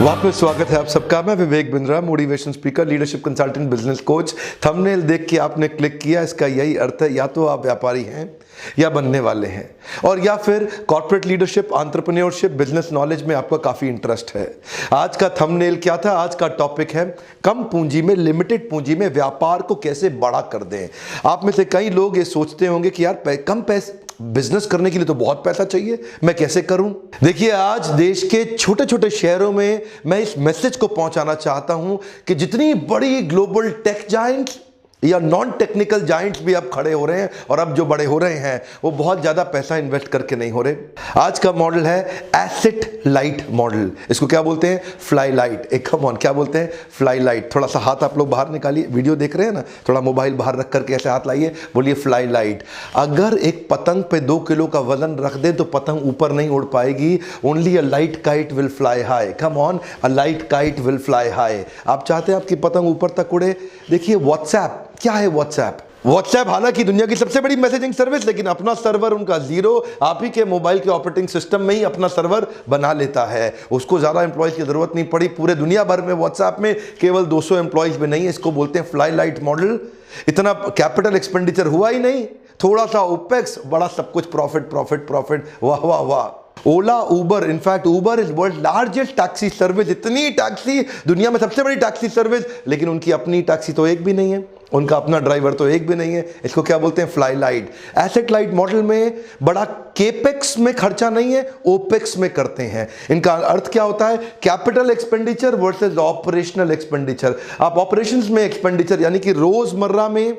वापस स्वागत है आप सबका। मैं Vivek Bindra, motivation speaker, leadership consultant, business coach. Thumbnail देख के आपने क्लिक किया, इसका यही अर्थ है या तो आप व्यापारी हैं या बनने वाले हैं, और या फिर corporate leadership, entrepreneurship, business knowledge में आपका काफ़ी इंटरेस्ट है। आज का थंबनेल क्या था? आज का टॉपिक है कम पूंजी में, लिमिटेड पूंजी में व्यापार को कैसे बड़ा कर दें। आप में से कई लोग ये सोचते होंगे कि यार कम पैसे बिजनेस करने के लिए तो बहुत पैसा चाहिए, मैं कैसे करूं? देखिए, आज देश के छोटे छोटे शहरों में मैं इस मैसेज को पहुंचाना चाहता हूं कि जितनी बड़ी ग्लोबल टेक जायंट्स या नॉन टेक्निकल जायंट्स भी अब खड़े हो रहे हैं, और अब जो बड़े हो रहे हैं वो बहुत ज्यादा पैसा इन्वेस्ट करके नहीं हो रहे। आज का मॉडल है एसेट लाइट मॉडल। इसको क्या बोलते हैं? Fly light. एक कम ऑन, क्या बोलते हैं? Fly light. थोड़ा सा हाथ आप लोग बाहर निकालिए, वीडियो देख रहे हैं ना, थोड़ा मोबाइल बाहर रख करके ऐसे हाथ लाइए, बोलिए फ्लाई लाइट। अगर एक पतंग पे 2 किलो का वजन रख दे तो पतंग ऊपर नहीं उड़ पाएगी। Only a light kite will fly high. Come on, a light kite will fly high. आप चाहते हैं आपकी पतंग ऊपर तक उड़े? देखिए, व्हाट्सएप क्या है? व्हाट्सएप हालांकि दुनिया की सबसे बड़ी मैसेजिंग सर्विस, लेकिन अपना सर्वर उनका जीरो। आप ही के मोबाइल के ऑपरेटिंग सिस्टम में ही अपना सर्वर बना लेता है। उसको ज्यादा एम्प्लॉयज की जरूरत नहीं पड़ी। पूरे दुनिया भर में व्हाट्सएप में केवल 200 एम्प्लॉयज में नहीं है। इसको बोलते हैं फ्लाई लाइट मॉडल। इतना कैपिटल एक्सपेंडिचर हुआ ही नहीं, थोड़ा सा ओपेक्स, बड़ा सब कुछ प्रॉफिट प्रॉफिट प्रॉफिट। वाह वाह वाह। Ola, Uber, in fact Uber is world largest taxi service. इतनी टैक्सी, दुनिया में सबसे बड़ी टैक्सी सर्विस, लेकिन उनकी अपनी टैक्सी तो एक भी नहीं है, उनका अपना ड्राइवर तो एक भी नहीं है। इसको क्या बोलते हैं? Fly light. Asset light model में बड़ा केपेक्स में खर्चा नहीं है, ओपेक्स में करते हैं। इनका अर्थ क्या होता है? Capital expenditure versus operational expenditure. आप ऑपरेशंस में एक्सपेंडिचर यानी कि रोजमर्रा में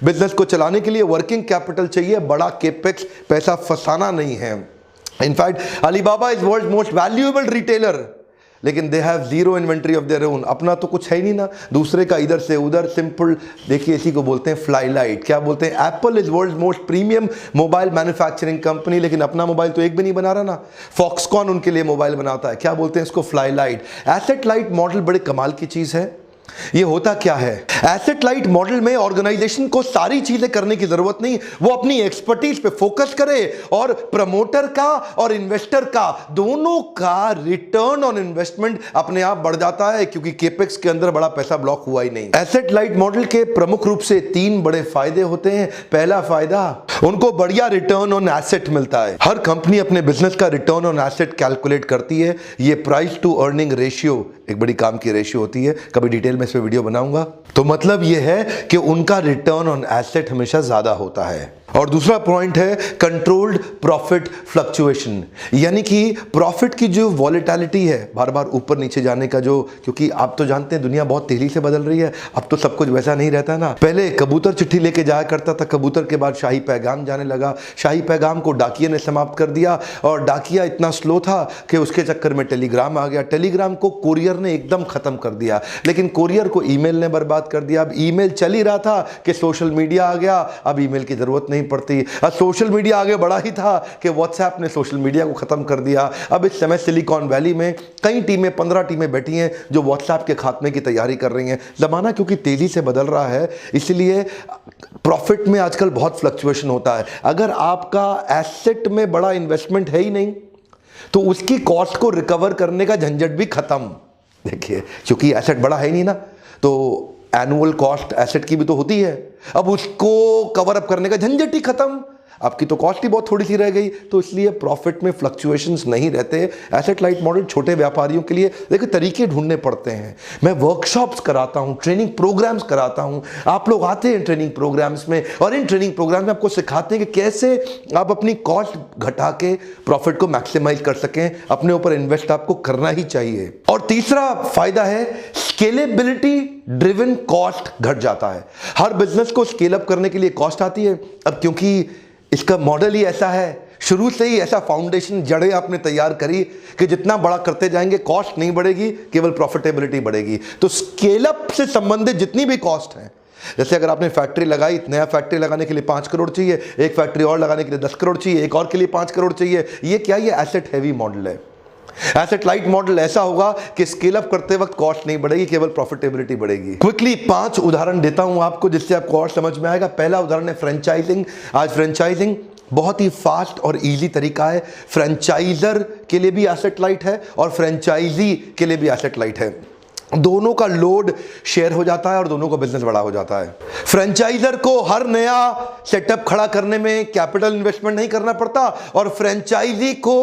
बिजनेस को चलाने के लिए वर्किंग कैपिटल चाहिए, बड़ा केपेक्स, पैसा फंसाना नहीं है। In fact Alibaba is world most valuable retailer, लेकिन they have zero inventory of their own. अपना तो कुछ है ही नहीं ना, दूसरे का इधर से उधर, सिंपल। देखिए, इसी को बोलते हैं फ्लाई लाइट। क्या बोलते हैं? Apple is world most premium mobile manufacturing company, लेकिन अपना मोबाइल तो एक भी नहीं बना रहा ना। फॉक्सकॉन उनके लिए मोबाइल बनाता है। क्या बोलते हैं इसको? Fly light. Asset light model बड़े कमाल की चीज है। ये होता क्या है? एसेट लाइट मॉडल में ऑर्गेनाइजेशन को सारी चीजें करने की जरूरत नहीं, वो अपनी एक्सपर्टीज पे फोकस करे, और प्रमोटर का और इन्वेस्टर का दोनों का रिटर्न ऑन इन्वेस्टमेंट अपने आप बढ़ जाता है, क्योंकि केपेक्स के अंदर बड़ा पैसा ब्लॉक हुआ ही नहीं। एसेट लाइट मॉडल के प्रमुख रूप से 3 बड़े फायदे होते हैं। पहला फायदा, उनको बढ़िया रिटर्न ऑन एसेट मिलता है। हर कंपनी अपने बिजनेस का रिटर्न ऑन एसेट कैलकुलेट करती है। ये प्राइस टू अर्निंग रेशियो एक बड़ी काम की रेशियो होती है, कभी डिटेल में इस पे वीडियो बनाऊंगा। तो मतलब यह है कि उनका रिटर्न ऑन एसेट हमेशा ज्यादा होता है। और दूसरा पॉइंट है कंट्रोल्ड प्रॉफिट फ्लक्चुएशन, यानी कि प्रॉफिट की जो वॉलेटिलिटी है, बार बार ऊपर नीचे जाने का जो, क्योंकि आप तो जानते हैं दुनिया बहुत तेजी से बदल रही है, अब तो सब कुछ वैसा नहीं रहता ना। पहले कबूतर चिट्ठी लेके जाया करता था, कबूतर के बाद शाही पैगाम जाने लगा, शाही पैगाम को डाकिया ने समाप्त कर दिया, और डाकिया इतना स्लो था कि उसके चक्कर में टेलीग्राम आ गया। टेलीग्राम को कोरियर ने एकदम खत्म कर दिया, लेकिन कोरियर को ईमेल ने बर्बाद कर दिया। अब ईमेल चल ही रहा था कि सोशल मीडिया आ गया, अब ईमेल की जरूरत नहीं पड़ती। अब सोशल मीडिया आगे बढ़ा ही था कि व्हाट्सएप ने सोशल मीडिया को खत्म कर दिया। अब इस समय सिलिकॉन वैली में कई टीमें, 15 टीमें बैठी हैं जो व्हाट्सएप के खात्मे की तैयारी कर रही हैं। जमाना क्योंकि तेजी से बदल रहा है, इसलिए प्रॉफिट में आजकल बहुत फ्लक्चुएशन होता है। अगर आपका एसेट में बड़ा इन्वेस्टमेंट है ही नहीं, तो उसकी कॉस्ट को रिकवर करने का झंझट भी खत्म। देखिए, क्योंकि एसेट बड़ा है नहीं ना, तो एनुअल कॉस्ट एसेट की भी तो होती है, अब उसको कवर अप करने का झंझट ही खत्म। आपकी तो कॉस्ट ही बहुत थोड़ी सी रह गई, तो इसलिए प्रॉफिट में फ्लक्चुएशंस नहीं रहते। एसेट लाइट मॉडल छोटे व्यापारियों के लिए देखिए तरीके ढूंढने पड़ते हैं। मैं वर्कशॉप्स कराता हूं, ट्रेनिंग प्रोग्राम्स कराता हूं, आप लोग आते हैं ट्रेनिंग प्रोग्राम्स में, और इन ट्रेनिंग प्रोग्राम में आपको सिखाते हैं कि कैसे आप अपनी कॉस्ट घटा के प्रॉफिट को मैक्सिमाइज कर सकें। अपने ऊपर इन्वेस्ट आपको करना ही चाहिए। और तीसरा फायदा है स्केलेबिलिटी ड्रिवन कॉस्ट घट जाता है। हर बिजनेस को स्केल अप करने के लिए कॉस्ट आती है। अब क्योंकि इसका मॉडल ही ऐसा है, शुरू से ही ऐसा फाउंडेशन, जड़ें आपने तैयार करी कि जितना बड़ा करते जाएंगे कॉस्ट नहीं बढ़ेगी, केवल प्रॉफिटेबिलिटी बढ़ेगी। तो स्केल अप से संबंधित जितनी भी कॉस्ट है, जैसे अगर आपने फैक्ट्री लगाई, नया फैक्ट्री लगाने के लिए 5 करोड़ चाहिए, एक फैक्ट्री और लगाने के लिए 10 करोड़ चाहिए, एक और के लिए 5 करोड़ चाहिए। ये क्या? ये एसेट हैवी मॉडल है। एसेट लाइट मॉडल ऐसा होगा कि स्केल अप करते वक्त कॉस्ट नहीं बढ़ेगी, केवल प्रॉफिटेबिलिटी बढ़ेगी। क्विकली 5 उदाहरण देता हूं आपको, जिससे आपको और समझ में आएगा। पहला उदाहरण है फ्रेंचाइजिंग। आज फ्रेंचाइजिंग बहुत ही फास्ट और इजी तरीका है। फ्रेंचाइजर के लिए भी एसेट लाइट है और फ्रेंचाइजी के लिए भी एसेट लाइट है। दोनों का लोड शेयर हो जाता है और दोनों का बिजनेस बड़ा हो जाता है। फ्रेंचाइजर को हर नया सेटअप खड़ा करने में कैपिटल इन्वेस्टमेंट नहीं करना पड़ता और फ्रेंचाइजी को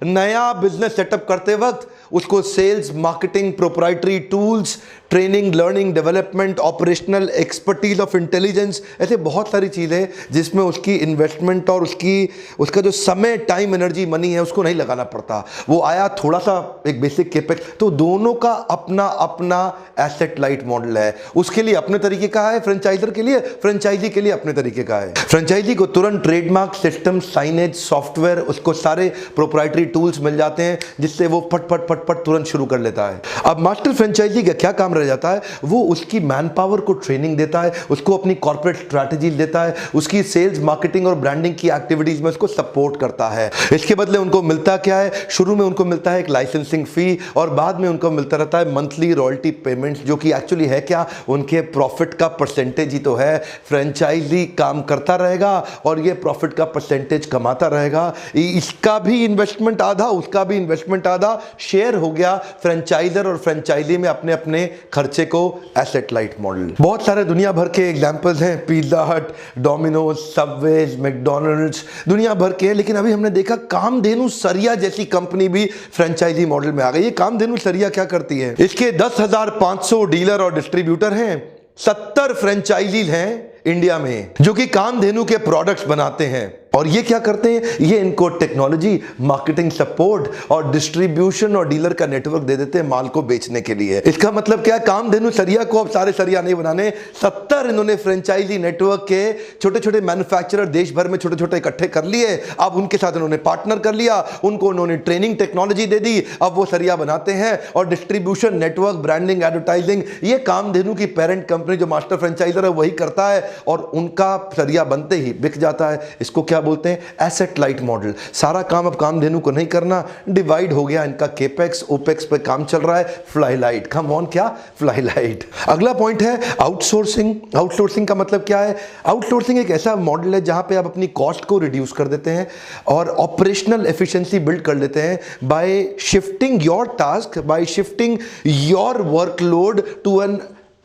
नया बिजनेस सेटअप करते वक्त उसको sales, marketing, proprietary tools, training, learning, development, operational expertise of intelligence, ऐसे बहुत सारी चीज़ें जिसमें उसकी इन्वेस्टमेंट और उसका जो समय, टाइम, एनर्जी, मनी है उसको नहीं लगाना पड़ता। वो आया थोड़ा सा एक बेसिक केपेक्स। तो दोनों का अपना अपना एसेट लाइट मॉडल है। उसके लिए अपने तरीके का है, फ्रेंचाइजर के लिए, फ्रेंचाइजी के लिए अपने तरीके का है। फ्रेंचाइजी को तुरंत ट्रेडमार्क, सिस्टम, साइनेज, सॉफ्टवेयर, उसको सारे प्रोप्राइटरी टूल्स मिल जाते हैं जिससे वो फट फट फट फट तुरंत शुरू कर लेता है। अब मास्टर फ्रेंचाइजी का क्या काम रह जाता है? वो उसकी मैन पावर को ट्रेनिंग देता है, उसको अपनी कॉर्पोरेट स्ट्रैटेजी देता है, उसकी सेल्स, मार्केटिंग और ब्रांडिंग की एक्टिविटीज में उसको सपोर्ट करता है। इसके बदले उनको मिलता क्या है? शुरू में उनको मिलता है एक लाइसेंसिंग फी और बाद में उनको मिलता रहता है मंथली रॉयल्टी पेमेंट्स, जो कि एक्चुअली है क्या? उनके प्रॉफिट का परसेंटेज ही तो है। फ्रेंचाइजी काम करता रहेगा और ये प्रॉफिट का परसेंटेज कमाता रहेगा। इसका भी इन्वेस्टमेंट आधा, उसका भी इन्वेस्टमेंट आधा, शेयर हो गया। फ्रेंचाइजर और फ्रेंचाइजी में अपने अपने खर्चे को एसेट लाइट मॉडल। बहुत सारे दुनिया भर के एग्जांपल्स हैं, पिज्जा हट, डोमिनोज, सबवेज, मैकडॉनल्ड्स, दुनिया भर के। लेकिन अभी हमने देखा कामधेनु सरिया जैसी कंपनी भी फ्रेंचाइजी मॉडल में आ गई। ये कामधेनु सरिया क्या करती है? इसके 10,500 डीलर और डिस्ट्रीब्यूटर हैं, 70 फ्रेंचाइजीज हैं इंडिया में जो कि कामधेनु के प्रोडक्ट्स बनाते हैं। और ये क्या करते हैं? ये इनको टेक्नोलॉजी, मार्केटिंग सपोर्ट और डिस्ट्रीब्यूशन और डीलर का नेटवर्क दे देते हैं माल को बेचने के लिए। इसका मतलब क्या है? कामधेनु सरिया को अब सारे सरिया नहीं बनाने, 70 इन्होंने फ्रेंचाइजी नेटवर्क के छोटे छोटे मैन्युफैक्चरर देश भर में छोटे छोटे इकट्ठे कर लिए। अब उनके साथ इन्होंने पार्टनर कर लिया, उनको उन्होंने ट्रेनिंग, टेक्नोलॉजी दे दी। अब वो सरिया बनाते हैं और डिस्ट्रीब्यूशन, नेटवर्क, ब्रांडिंग, एडवर्टाइजिंग, ये कामधेनु की पेरेंट कंपनी जो मास्टर फ्रेंचाइजर है वही करता है और उनका सरिया बनते ही बिक जाता है। इसको क्या बोलते हैं? Asset light model. सारा काम अब कामधेनु को नहीं करना, डिवाइड हो गया इनका केपेक्स, ओपेक्स पे काम चल रहा है। फ्लाई लाइट, कम ऑन, क्या? Fly light. अगला पॉइंट है आउटसोर्सिंग। आउटसोर्सिंग का मतलब क्या है? आउटसोर्सिंग एक ऐसा मॉडल है जहां पे आप अपनी कॉस्ट को रिड्यूस कर देते हैं और ऑपरेशनल एफिशिएंसी बिल्ड कर लेते हैं by shifting your task, by shifting your workload to an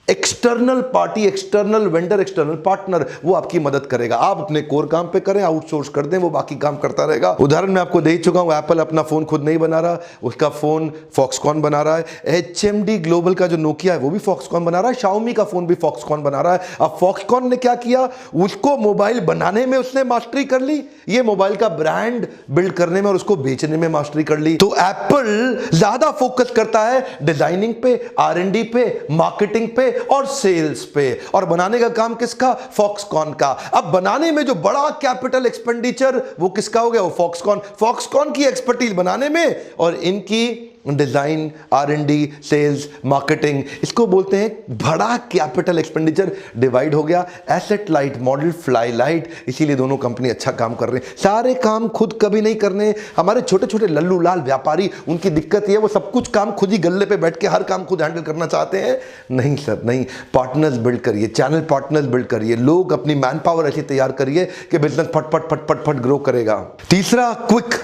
external party, external vendor, external partner. वो आपकी मदद करेगा। आप अपने कोर काम पे करें, आउटसोर्स कर दें, वो बाकी काम करता रहेगा। उदाहरण मैं आपको दे ही चुका हूं, एप्पल अपना फोन खुद नहीं बना रहा, उसका फोन फॉक्सकॉन बना रहा है। HMD ग्लोबल का जो नोकिया है वो भी फॉक्सकॉन बना रहा है, शाओमी का फोन भी फॉक्सकॉन बना रहा है। अब फॉक्सकॉन ने क्या किया? उसको मोबाइल बनाने में उसने मास्टरी कर ली, ये मोबाइल का ब्रांड बिल्ड करने में और उसको बेचने में मास्टरी कर ली। तो एप्पल ज्यादा फोकस करता है डिजाइनिंग पे, R&D पे, मार्केटिंग पे और सेल्स पे, और बनाने का काम किसका? फॉक्सकॉन का। अब बनाने में जो बड़ा कैपिटल एक्सपेंडिचर वो किसका हो गया? वो फॉक्सकॉन। फॉक्सकॉन की एक्सपर्टीज बनाने में और इनकी डिजाइन, R&D, सेल्स, मार्केटिंग, इसको बोलते हैं बड़ा कैपिटल एक्सपेंडिचर। डिवाइड हो गया, asset light model, fly light. इसीलिए दोनों कंपनी अच्छा काम कर रहे हैं। सारे काम खुद कभी नहीं करने। हमारे छोटे छोटे लल्लू लाल व्यापारी, उनकी दिक्कत ये, वो सब कुछ काम खुद ही गल्ले पे बैठ के हर काम खुद हैंडल करना चाहते हैं। नहीं सर, नहीं। पार्टनर्स बिल्ड करिए, चैनल पार्टनर्स बिल्ड करिए, लोग अपनी मैन पावर ऐसी तैयार करिए कि बिजनेस फट फट फट फट फट ग्रो करेगा। तीसरा, क्विक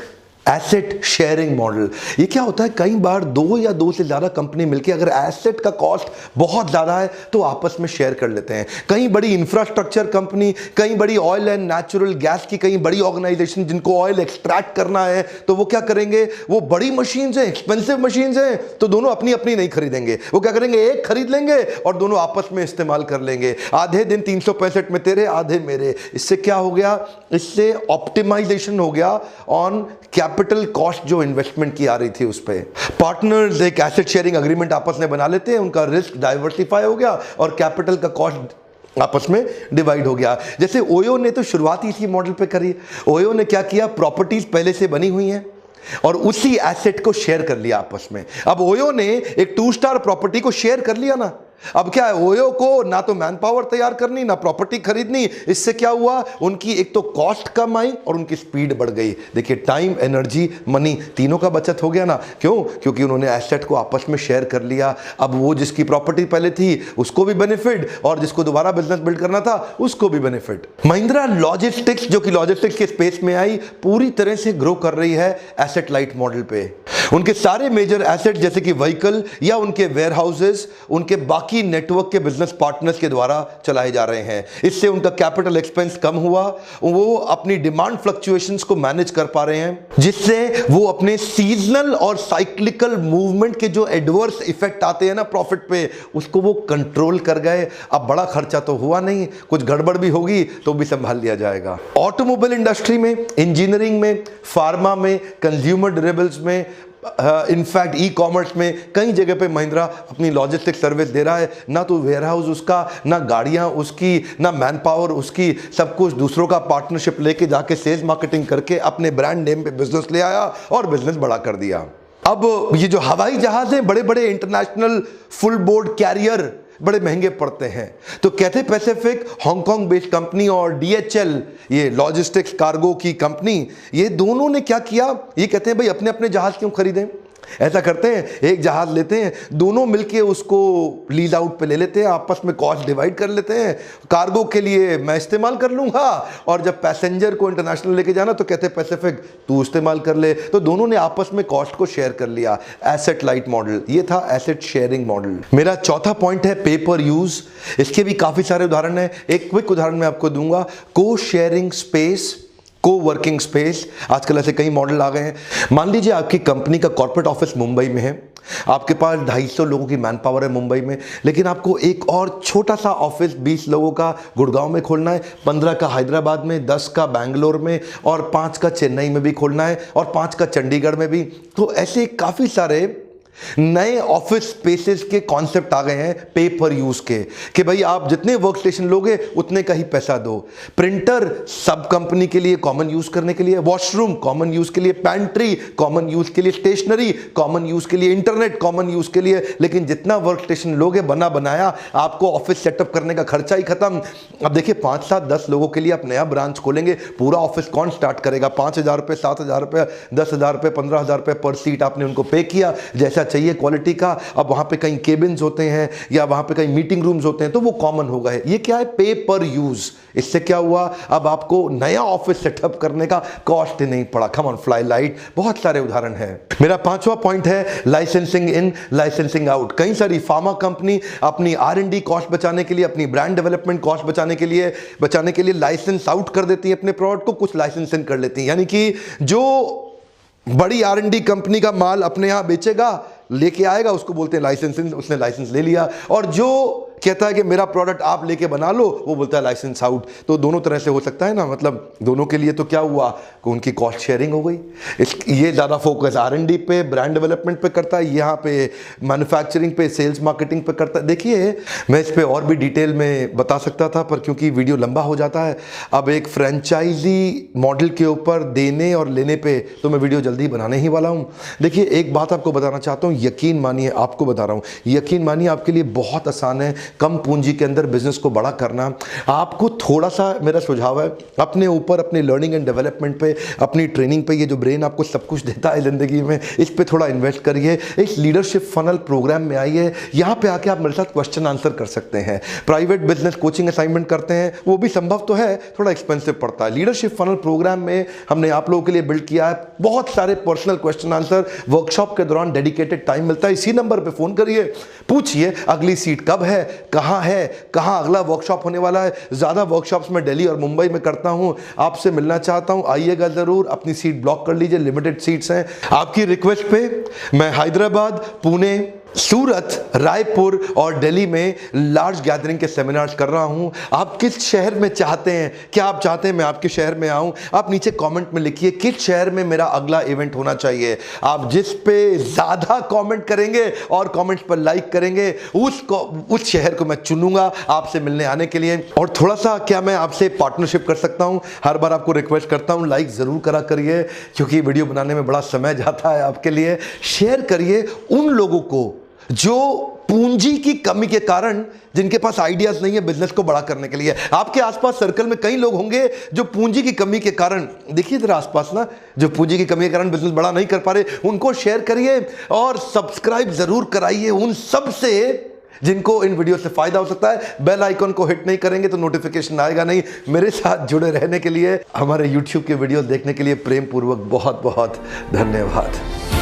एसेट शेयरिंग मॉडल। ये क्या होता है? कई बार दो या दो से ज्यादा कंपनी मिलकर अगर एसेट का कॉस्ट बहुत ज्यादा है तो आपस में शेयर कर लेते हैं। कई बड़ी इंफ्रास्ट्रक्चर कंपनी, कई बड़ी ऑयल एंड नेचुरल गैस की कई बड़ी ऑर्गेनाइजेशन जिनको ऑयल एक्सट्रैक्ट करना है, तो वो क्या करेंगे? वो बड़ी मशीन्स हैं, एक्सपेंसिव मशीन्स हैं, तो दोनों अपनी अपनी नहीं खरीदेंगे। वो क्या करेंगे? एक खरीद लेंगे और दोनों आपस में इस्तेमाल कर लेंगे। आधे दिन 365 में तेरे, आधे मेरे। इससे क्या हो गया? इससे ऑप्टिमाइजेशन हो गया ऑन कैपिटल कॉस्ट जो इन्वेस्टमेंट की आ रही थी उस पे। पार्टनर्स एक एसेट शेयरिंग एग्रीमेंट आपस में बना लेते हैं, उनका रिस्क डाइवर्सिफाई हो गया और कैपिटल का कॉस्ट आपस में डिवाइड हो गया। जैसे ओयो ने तो शुरुआत इसी मॉडल पे करी। ओयो ने क्या किया? प्रॉपर्टीज पहले से बनी हुई हैं और उसी एसेट को शेयर कर लिया आपस में। अब ओयो ने एक 2 स्टार प्रॉपर्टी को शेयर कर लिया ना, अब क्या है, ओयो को ना तो मैन पावर तैयार करनी, ना प्रॉपर्टी खरीदनी। इससे क्या हुआ, उनकी एक तो कॉस्ट कम आई और उनकी स्पीड बढ़ गई। देखिए, टाइम, एनर्जी, मनी, तीनों का बचत हो गया ना। क्यों? क्योंकि उन्होंने एसेट को आपस में शेयर कर लिया। अब वो जिसकी प्रॉपर्टी पहले थी उसको भी बेनिफिट, और जिसको दोबारा बिजनेस बिल्ड करना था उसको भी बेनिफिट। महिंद्रा लॉजिस्टिक्स, जो कि लॉजिस्टिक्स के स्पेस में आई, पूरी तरह से ग्रो कर रही है एसेट लाइट मॉडल पे। उनके सारे मेजर एसेट जैसे कि व्हीकल या उनके वेयर हाउसेस उनके बाकी नेटवर्क के बिजनेस पार्टनर्स के द्वारा चलाए जा रहे हैं। इससे उनका कैपिटल एक्सपेंस कम हुआ, वो अपनी डिमांड फ्लक्चुएशंस को मैनेज कर पा रहे हैं, जिससे वो अपने सीजनल और साइक्लिकल मूवमेंट के जो एडवर्स इफेक्ट आते हैं ना प्रॉफिट पे, उसको वो कंट्रोल कर गए। अब बड़ा खर्चा तो हुआ नहीं, कुछ गड़बड़ भी होगी तो भी संभाल लिया जाएगा। ऑटोमोबाइल इंडस्ट्री में, इंजीनियरिंग में, फार्मा में, कंज्यूमर ड्यूरेबल्स में, इनफैक्ट ई कॉमर्स में कई जगह पे महिंद्रा अपनी लॉजिस्टिक सर्विस दे रहा है। ना तो वेयर हाउस उसका, ना गाड़ियां उसकी, ना मैन पावर उसकी, सब कुछ दूसरों का पार्टनरशिप लेके जाके सेल्स मार्केटिंग करके अपने ब्रांड नेम पे बिजनेस ले आया और बिजनेस बड़ा कर दिया। अब ये जो हवाई जहाज हैं, बड़े बड़े इंटरनेशनल फुल बोर्ड कैरियर बड़े महंगे पड़ते हैं, तो Cathay Pacific Hong Kong based company और DHL ये लॉजिस्टिक्स कार्गो की कंपनी, ये दोनों ने क्या किया, ये कहते हैं भाई अपने अपने जहाज क्यों खरीदें। ऐसा करते हैं, एक जहाज लेते हैं, दोनों मिलके उसको लीज आउट पे ले लेते हैं, आपस में कॉस्ट डिवाइड कर लेते हैं। कार्गो के लिए मैं इस्तेमाल कर लूंगा, और जब पैसेंजर को इंटरनेशनल लेके जाना तो कहते हैं पैसिफिक तू इस्तेमाल कर ले। तो दोनों ने आपस में कॉस्ट को शेयर कर लिया। एसेट लाइट मॉडल, ये था एसेट शेयरिंग मॉडल। मेरा चौथा पॉइंट है पे पर यूज। इसके भी काफी सारे उदाहरण है, एक क्विक उदाहरण मैं आपको दूंगा। को शेयरिंग स्पेस, को वर्किंग स्पेस, आजकल ऐसे कई मॉडल आ गए हैं। मान लीजिए आपकी कंपनी का कॉर्पोरेट ऑफिस मुंबई में है, आपके पास 250 लोगों की मैन पावर है मुंबई में, लेकिन आपको एक और छोटा सा ऑफिस 20 लोगों का गुड़गांव में खोलना है, 15 का हैदराबाद में, 10 का बैंगलोर में, और 5 का चेन्नई में भी खोलना है, और 5 का चंडीगढ़ में भी। तो ऐसे काफ़ी सारे नए ऑफिस स्पेसेस के कॉन्सेप्ट आ गए हैं पे पर यूज के, कि भाई आप जितने वर्क स्टेशन लोगे उतने का ही पैसा दो। प्रिंटर सब कंपनी के लिए कॉमन यूज करने के लिए, वॉशरूम कॉमन यूज के लिए, पैंट्री कॉमन यूज के लिए, स्टेशनरी कॉमन यूज के लिए, इंटरनेट कॉमन यूज के लिए। लेकिन जितना वर्क स्टेशन लोगे बना बनाया, आपको ऑफिस सेटअप करने का खर्चा ही खत्म। अब देखिए 5, 7, 10 लोगों के लिए आप नया ब्रांच खोलेंगे, पूरा ऑफिस कौन स्टार्ट करेगा? 5,000 रुपये, 7,000 रुपये, 10,000 रुपये, 15,000 रुपये पर सीट आपने उनको पे किया, जैसा चाहिए क्वालिटी का। अब वहां पे कहीं केबिन्स होते हैं या वहां पे कहीं मीटिंग रूम्स होते हैं, तो वो कॉमन हो गए। ये क्या है? पे पर यूज। इससे क्या हुआ, अब आपको नया ऑफिस सेटअप करने का कॉस्ट ही नहीं पड़ा। कम ऑन, फ्लाई लाइट, बहुत सारे उदाहरण हैं। मेरा 5वां पॉइंट है लाइसेंसिंग इन, लाइसेंसिंग आउट। कई सारी फार्मा कंपनी अपनी R&D कॉस्ट बचाने के लिए, अपनी ब्रांड डेवलपमेंट कॉस्ट बचाने के लिए लाइसेंस आउट कर देती है अपने प्रोडक्ट को, कुछ लाइसेंस इन कर लेती है। यानी कि जो बड़ी R&D कंपनी का माल अपने यहां बेचेगा, लेके आएगा, उसको बोलते हैं लाइसेंसिंग, उसने लाइसेंस ले लिया। और जो कहता है कि मेरा प्रोडक्ट आप लेके बना लो, वो बोलता है लाइसेंस आउट। तो दोनों तरह से हो सकता है ना, मतलब दोनों के लिए तो क्या हुआ कि उनकी कॉस्ट शेयरिंग हो गई। ये ज़्यादा फोकस R&D पे, ब्रांड डेवलपमेंट पे करता है, यहाँ पे मैन्युफैक्चरिंग पे, सेल्स मार्केटिंग पे करता है। देखिए मैं इस पर और भी डिटेल में बता सकता था, पर क्योंकि वीडियो लंबा हो जाता है, अब एक फ्रेंचाइजी मॉडल के ऊपर देने और लेने पे तो मैं वीडियो जल्दी बनाने ही वाला हूँ। देखिए एक बात आपको बताना चाहता हूँ, यकीन मानिए, आपको बता रहा हूँ, यकीन मानिए आपके लिए बहुत आसान है कम पूंजी के अंदर बिजनेस को बड़ा करना। आपको थोड़ा सा मेरा सुझाव है, अपने ऊपर, अपने लर्निंग एंड डेवलपमेंट पे, अपनी ट्रेनिंग पे, ये जो ब्रेन आपको सब कुछ देता है ज़िंदगी में, इस पे थोड़ा इन्वेस्ट करिए। इस लीडरशिप फनल प्रोग्राम में आइए, यहाँ पे आके आप मेरे साथ क्वेश्चन आंसर कर सकते हैं। प्राइवेट बिजनेस कोचिंग असाइनमेंट करते हैं, वो भी संभव तो है, थोड़ा एक्सपेंसिव पड़ता है। लीडरशिप फनल प्रोग्राम में हमने आप लोगों के लिए बिल्ड किया है बहुत सारे पर्सनल क्वेश्चन आंसर। वर्कशॉप के दौरान डेडिकेटेड टाइम मिलता है, इसी नंबर पर फोन करिए, पूछिए अगली सीट कब है, कहाँ अगला वर्कशॉप होने वाला है। ज़्यादा वर्कशॉप्स मैं दिल्ली और मुंबई में करता हूं, आपसे मिलना चाहता हूं, आइएगा ज़रूर। अपनी सीट ब्लॉक कर लीजिए, लिमिटेड सीट्स हैं। आपकी रिक्वेस्ट पे मैं हैदराबाद, पुणे, सूरत, रायपुर और दिल्ली में लार्ज गैदरिंग के सेमिनार्स कर रहा हूं। आप किस शहर में चाहते हैं, क्या आप चाहते हैं मैं आपके शहर में आऊं? आप नीचे कमेंट में लिखिए किस शहर में मेरा अगला इवेंट होना चाहिए। आप जिस पे ज़्यादा कमेंट करेंगे और कमेंट्स पर लाइक करेंगे, उस शहर को मैं चुनूंगा आपसे मिलने आने के लिए। और थोड़ा सा क्या मैं आपसे पार्टनरशिप कर सकता हूं? हर बार आपको रिक्वेस्ट करता हूं, लाइक ज़रूर करा करिए, क्योंकि वीडियो बनाने में बड़ा समय जाता है आपके लिए। शेयर करिए उन लोगों को जो पूंजी की कमी के कारण जिनके पास आइडियाज नहीं है बिजनेस को बड़ा करने के लिए। आपके आसपास सर्कल में कई लोग होंगे जो पूंजी की कमी के कारण, देखिए इधर आसपास ना, जो पूंजी की कमी के कारण बिजनेस बड़ा नहीं कर पा रहे, उनको शेयर करिए और सब्सक्राइब जरूर कराइए उन सब से जिनको इन वीडियो से फायदा हो सकता है। बेल आइकन को हिट नहीं करेंगे तो नोटिफिकेशन आएगा नहीं। मेरे साथ जुड़े रहने के लिए, हमारे YouTube के वीडियो देखने के लिए प्रेम पूर्वक बहुत बहुत धन्यवाद।